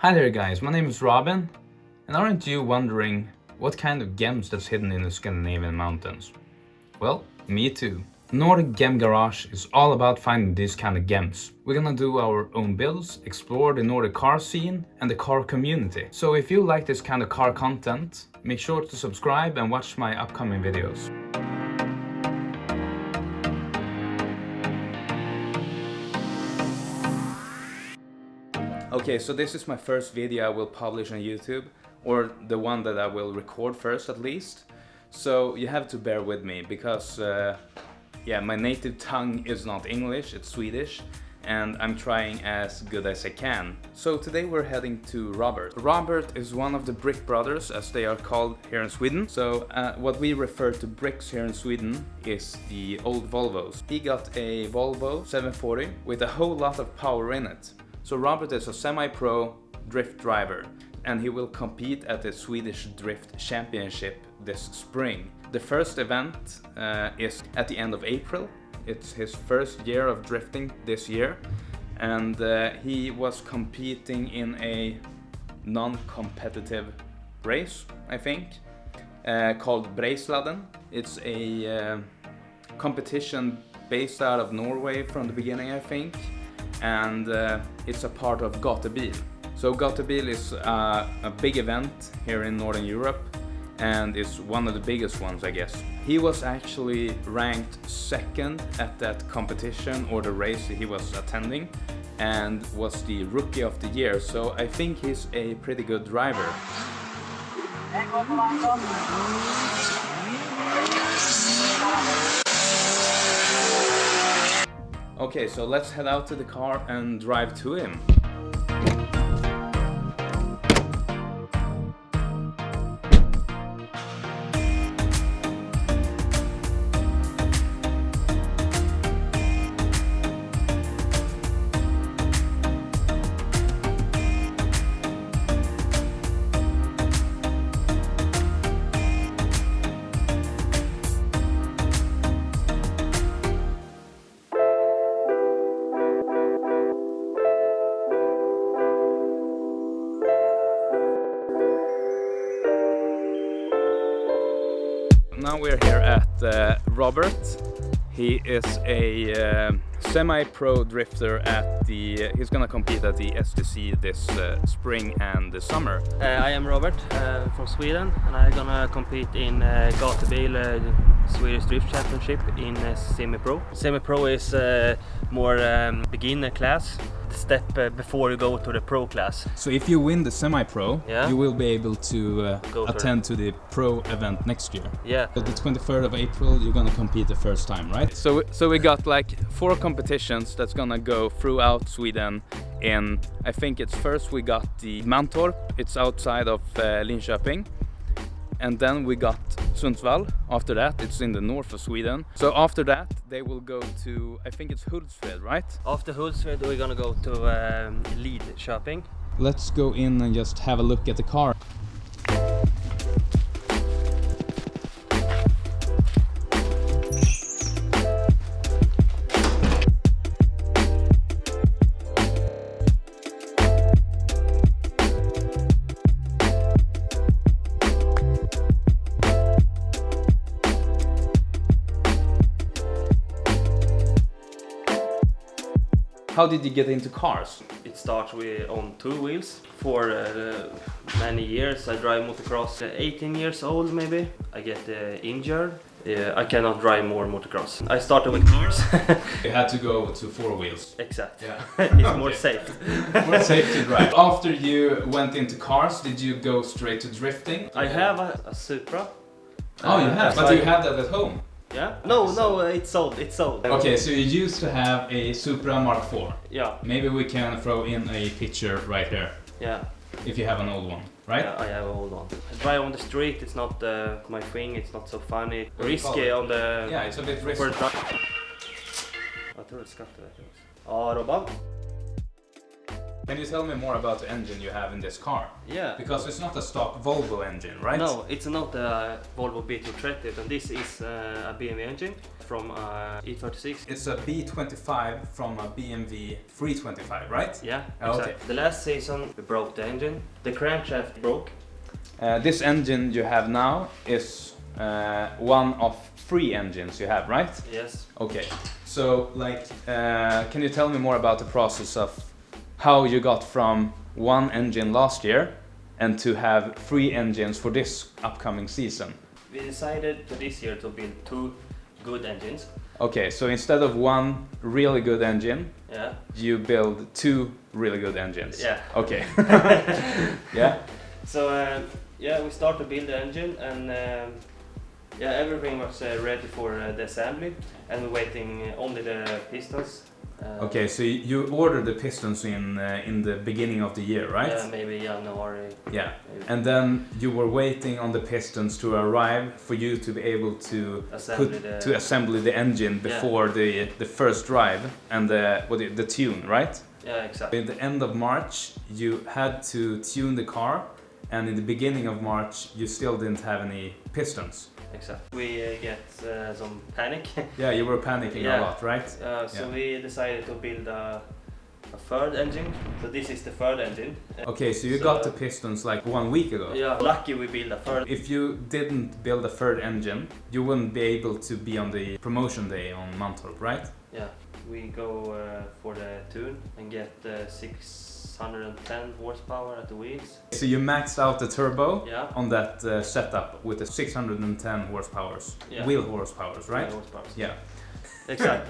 Hi there guys, my name is Robin, and aren't you wondering what kind of gems that's hidden in the Scandinavian mountains? Well, me too. Nordic Gems Garage is all about finding these kind of gems. We're gonna do our own builds, explore the Nordic car scene and the car community. So if you like this kind of car content, make sure to subscribe and watch my upcoming videos. Okay, so this is my first video I will publish on YouTube, or the one that I will record first at least. So you have to bear with me because yeah, my native tongue is not English, it's Swedish, and I'm trying as good as I can. So today we're heading to Robert. Robert is one of the brick brothers, as they are called here in Sweden. So what we refer to bricks here in Sweden is the old Volvos. He got a Volvo 740 with a whole lot of power in it. So Robert is a semi-pro drift driver, and he will compete at the Swedish Drift Championship this spring. The first event is at the end of April. It's his first year of drifting this year, and he was competing in a non-competitive race, I think, called Breisladen. It's a competition based out of Norway from the beginning, I think. And it's a part of Gatebil. So Gatebil is a big event here in Northern Europe, and is one of the biggest ones, I guess. He was actually ranked second at that competition, or the race he was attending, and was the rookie of the year. So I think he's a pretty good driver. Okay, so let's head out to the car and drive to him. Now we're here at Robert. He is a semi-pro drifter at the... he's gonna compete at the STC this spring and the summer. I am Robert from Sweden, and I'm gonna compete in Gatebil Swedish Drift Championship in semi-pro. Semi-pro is more beginner class, the step before you go to the pro class. So if you win the semi-pro, yeah, you will be able to attend to the pro event next year. Yeah. So the 23rd of April, you're gonna compete the first time, right? So we got like 4 competitions that's gonna go throughout Sweden. In, I think it's first we got the Mantorp, it's outside of Linköping. And then we got Sundsvall. After that, it's in the north of Sweden. So after that, they will go to, I think it's Hultsfred, right? After Hultsfred, we're gonna go to Lidköping. Let's go in and just have a look at the car. How did you get into cars? It starts on 2 wheels. For many years I drive motocross. 18 years old maybe, I get injured. I cannot drive more motocross. I started with cars. You had to go to 4 wheels. Exactly. Yeah. It's more safe. More safe to drive. After you went into cars, did you go straight to drifting? I have a Supra. Oh, you have? But you have that at home? Yeah? No, it's sold. Okay, so you used to have a Supra Mark IV. Yeah. Maybe we can throw in a picture right here. Yeah. If you have an old one, right? Yeah, I have an old one. I drive on the street, it's not my thing, it's not so funny. Risky on the... Yeah, it's a bit risky. Jag tror det skrattar där. Ja, Robban. Can you tell me more about the engine you have in this car? Yeah. Because it's not a stock Volvo engine, right? No, it's not a Volvo B230, and this is a BMW engine from E36. It's a B25 from a BMW 325, right? Yeah, Oh, exactly. okay. The last season we broke the engine. The crankshaft broke. This engine you have now is one of 3 engines you have, right? Yes. Okay. So, like, can you tell me more about the process of how you got from one engine last year and to have 3 engines for this upcoming season? We decided for this year to build 2 good engines. Okay, so instead of one really good engine, Yeah. you build 2 really good engines. Yeah. Okay. Yeah. So we started to build the engine, and everything was ready for the assembly, and we're waiting only the pistons. Okay, so you ordered the pistons in the beginning of the year, right? Yeah, maybe January. Yeah. Maybe. And then you were waiting on the pistons to arrive for you to be able to assemble the engine before the first drive and the tune, right? Yeah, exactly. At the end of March, you had to tune the car, and in the beginning of March, you still didn't have any pistons. Exactly. We get some panic. Yeah, you were panicking a lot, right? So we decided to build a third engine. So this is the third engine. Okay, so you got the pistons like 1 week ago. Yeah, lucky we built a third. If you didn't build a third engine, you wouldn't be able to be on the promotion day on Mantorp, right? Yeah, we go for the tune and get 610 horsepower at the wheels. So you maxed out the turbo Yeah. on that setup with the 610 horsepowers, wheel horsepowers, right? Wheel horsepowers. Yeah. Exactly.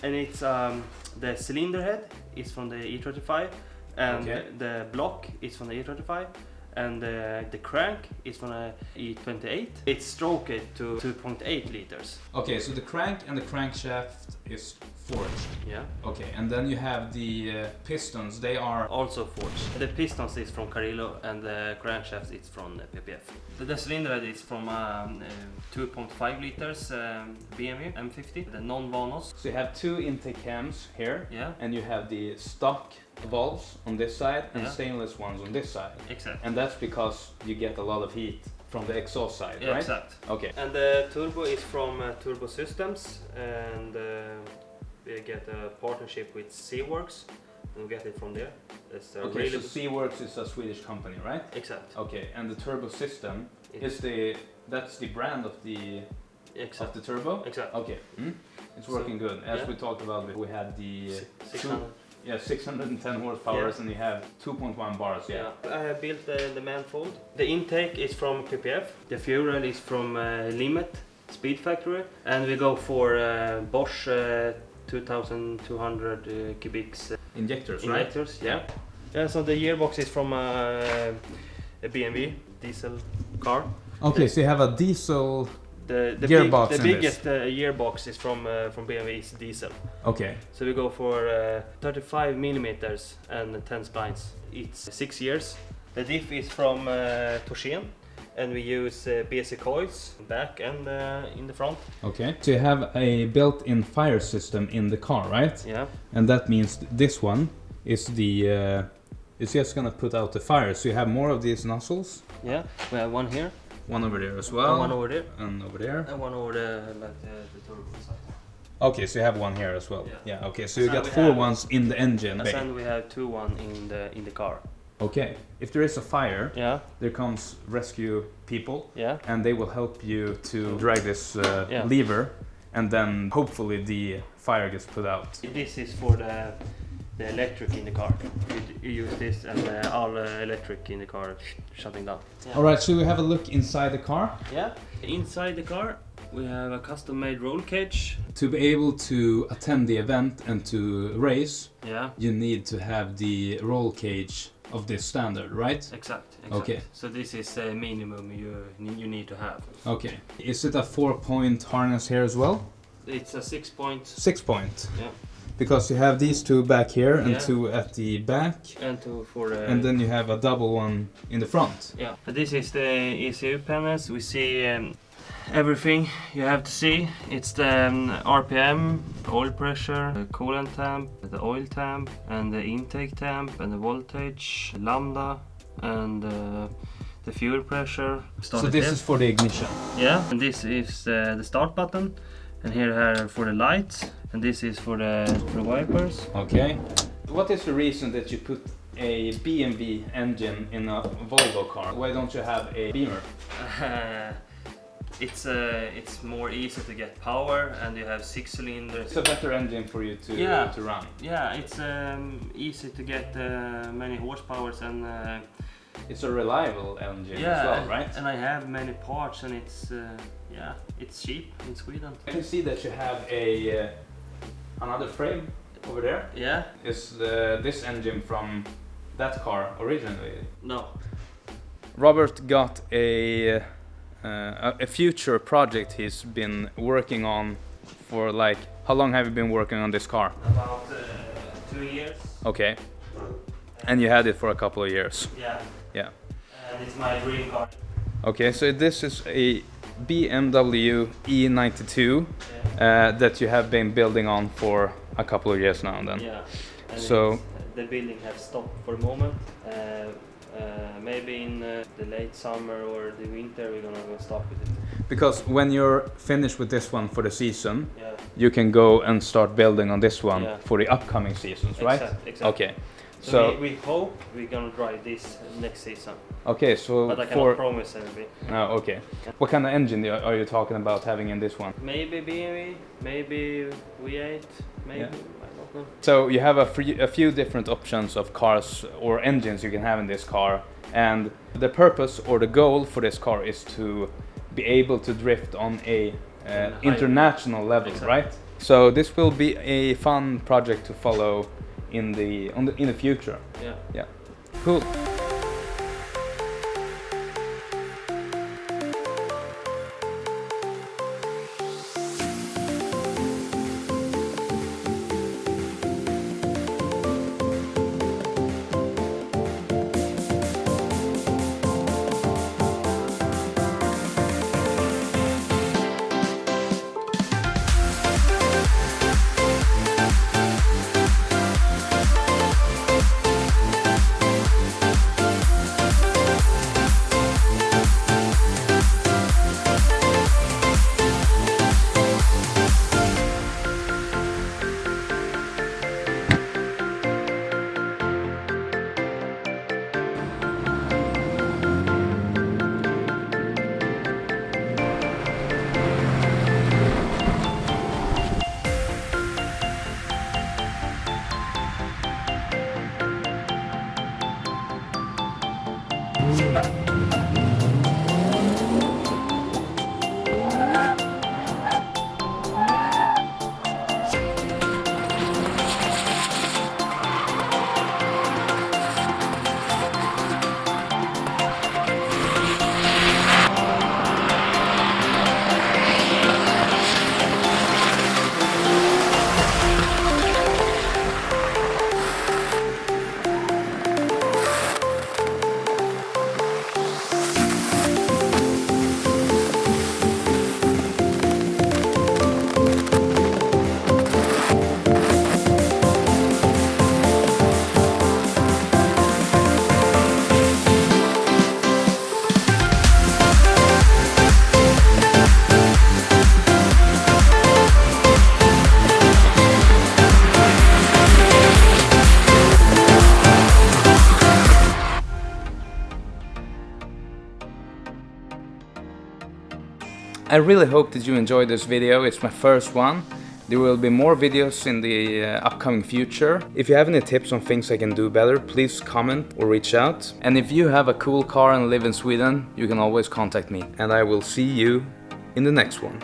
and it's the cylinder head is from the E35, and the block is from the E35, and the crank is from the E28. It's stroked to 2.8 liters. Okay, so the crank and the crankshaft is forged. Yeah. Okay, and then you have the pistons. They are Also forged. The pistons is from Carillo, and the crankshaft is from PPF. The cylinder head is from 2.5 liters BMW M50, the non-Vanos. So you have 2 intake cams here, Yeah. and you have the stock valves on this side and Yeah. stainless ones on this side. Exactly. And that's because you get a lot of heat from the exhaust side, Yeah, right? exact. Okay. And the turbo is from Turbo Systems, and we get a partnership with Seaworks, and we get it from there. It's Okay, really so Seaworks is a Swedish company, right? exact. Okay, and the turbo system It's- is that's the brand of the turbo? Exact. Okay. It's So, working good. As yeah. we talked about, we had the 600. 610 horsepower, and you have 2.1 bars. Yeah. I have built the manifold. The intake is from PPF. The fuel is from Limit Speed Factory, and we go for Bosch 2200 cubics Injectors, injectors. Yeah. Yeah. So the gearbox is from a BMW diesel car. Okay, so you have a diesel. The Gearbox the in biggest gearbox is from BMW is diesel. Okay. So we go for 35 millimeters and 10 spines. It's 6 years. The diff is from Torsen, and we use BSC coils back and in the front. Okay. So you have a built-in fire system in the car, right? Yeah. And that means this one is the it's just gonna put out the fire. So you have more of these nozzles. Yeah. We have one here. One over there as well. And one over there. And over there. And one over the turbo side. Okay, so you have one here as well. Yeah. Okay, so you So got we 4 have- ones in the engine bay. And we have 2 in the car. Okay. If there is a fire, Yeah. there comes rescue people, Yeah. and they will help you to drag this Yeah. lever, and then hopefully the fire gets put out. This is for the electric in the car. You use this, and all electric in the car shutting down. Yeah. All right, so we have a look inside the car. Yeah. Inside the car, we have a custom-made roll cage. To be able to attend the event and to race, Yeah. you need to have the roll cage of this standard, right? Exact. Okay. So this is a minimum you need to have. Okay. Is it a 4-point harness here as well? It's a 6-point. 6-point. Yeah. Because you have these 2 back here and Yeah. 2 at the back, And for and then you have a double one in the front. yeah. This is the ECU panels. We see everything you have to see. It's the RPM, oil pressure, the coolant temp, the oil temp, and the intake temp, and the voltage, lambda, and the fuel pressure. So this is for the ignition? Yeah, and this is the start button, and here for the lights, and this is for the wipers. Okay. What is the reason that you put a BMW engine in a Volvo car? Why don't you have a Beamer? It's more easy to get power, and you have 6 cylinders. It's a better engine for you to run. Yeah, it's easy to get many horsepowers, and it's a reliable engine yeah, as well, right? And I have many parts, and it's it's cheap in Sweden. I can see that you have another frame over there. Yeah. Is this engine from that car originally? No. Robert got a future project he's been working on for like, how long have you been working on this car? About 2 years. Okay. And you had it for a couple of years? Yeah. Yeah. And it's my dream car. Okay, so this is a BMW E92 that you have been building on for a couple of years now then? Yeah. And so the building has stopped for a moment. Maybe in the late summer or the winter we're gonna go start with it. Because when you're finished with this one for the season, yeah, you can go and start building on this one yeah, for the upcoming seasons, right? Exactly. Okay. So we hope we're gonna drive this next season. Okay, so but I cannot promise anything. Oh, okay. What kind of engine are you talking about having in this one? Maybe BMW, maybe V8, maybe, yeah. I don't know. So you have a few different options of cars or engines you can have in this car, and the purpose or the goal for this car is to be able to drift on a international level, exactly, right? So this will be a fun project to follow in the future. Yeah. Yeah. Cool. I really hope that you enjoyed this video. It's my first one. There will be more videos in the upcoming future. If you have any tips on things I can do better, please comment or reach out. And if you have a cool car and live in Sweden, you can always contact me. And I will see you in the next one.